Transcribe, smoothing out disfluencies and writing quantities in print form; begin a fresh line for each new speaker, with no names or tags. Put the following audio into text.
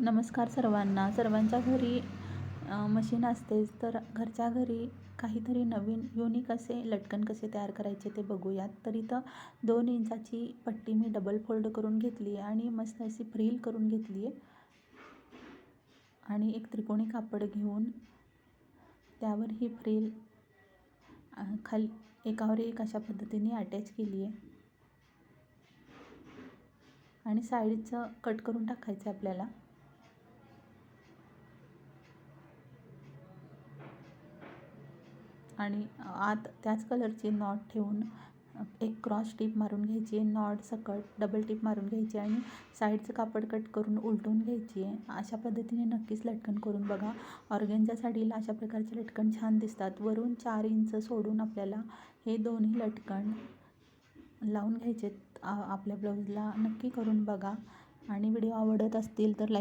नमस्कार सर्वांना. सर्वांच्या घरी मशीन असतेच, तर घरच्या घरी काहीतरी नवीन युनिक असे लटकन कसे तयार करायचे ते बघूयात. तर इथं 2 इंचाची पट्टी मी डबल फोल्ड करून घेतली आहे आणि मस्त अशी फ्रिल करून घेतली आहे. आणि एक त्रिकोणी कापड घेऊन त्यावर ही फ्रिल खाली एकावर एक अशा पद्धतीने अटॅच केली आहे. आणि साईडचं कट करून टाकायचं आपल्याला. आणि आत त्याच कलरची नॉट ठेवून एक क्रॉस टिप मारून घ्यायची आहे. नॉट सकट डबल टिप मारून घ्यायची आणि साईडचं कापड कट करून उलटून घ्यायची आहे. अशा पद्धतीने नक्कीच लटकन करून बघा. ऑर्गेन्झा साडीला अशा प्रकारचे लटकन छान दिसतात. वरून 4 इंच सोडून आपल्याला हे दोन्ही लटकन लावून घ्यायचे आपल्या ब्लाऊजला. नक्की करून बघा आणि व्हिडिओ आवडत असतील तर लाईक